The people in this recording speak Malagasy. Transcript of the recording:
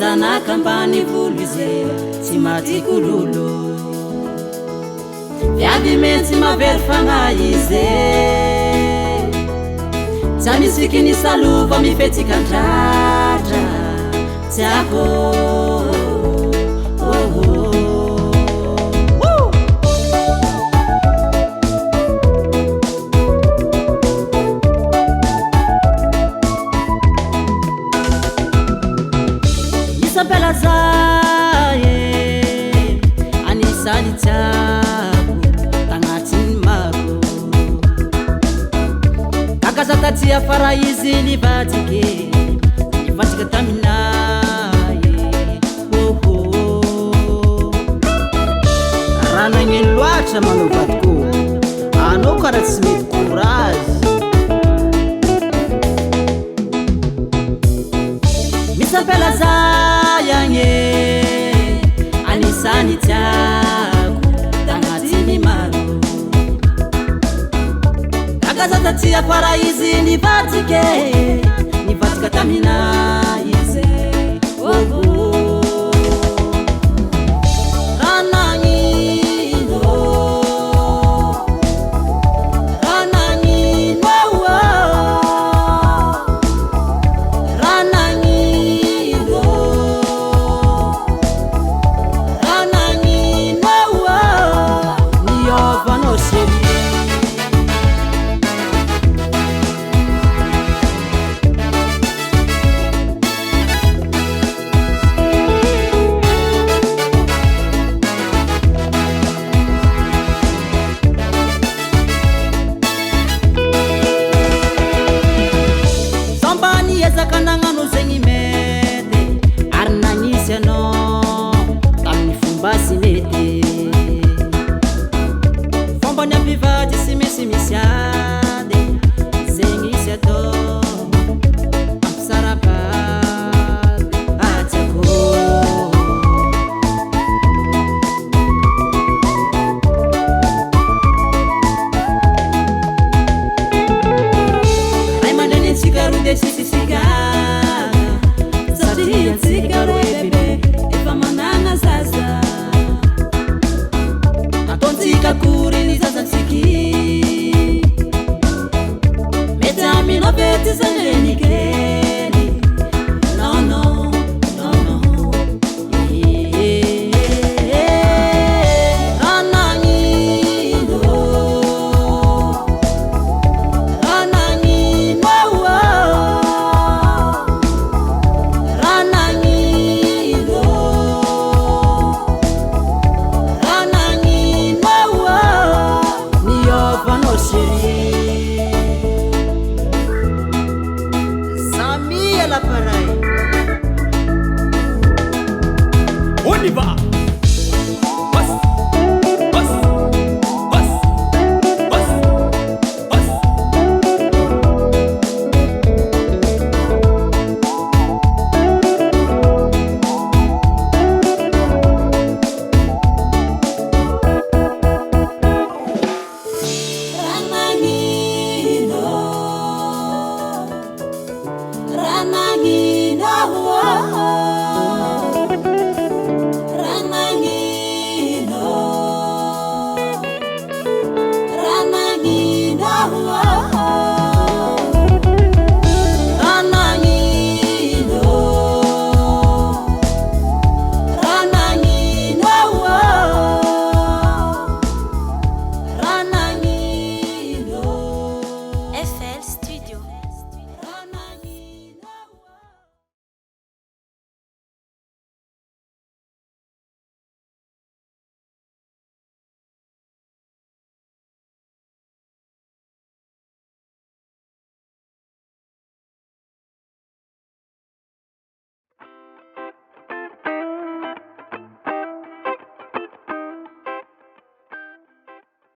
zanaka ambany volo izy tsy matiko lolo viady mentsy mavery fagnahy izy tsy misiky ny salova mifetsika andratra tiako Isabela zaye anisani tiako tanatiny maro akazatatia fara izy livadike livadika taminaye ranagny loatra manovatiko anao karaha tsy mety courage Isabela zaye anisani tiako tanatiny maro akazatatia fara izy nivadika tamina izy Zakanangano zegny mety ary nanisy anao tamin'ny fomba sy mety fomba ny ampivady sy misy ady zegny isy atao ampisarabady atyako ray mandrenintsika roy de sisisika satria tsika roe bebe efa manana zaza ataontsika kory ny zazatsiky mety aminao vety zany kely non non non non On y va.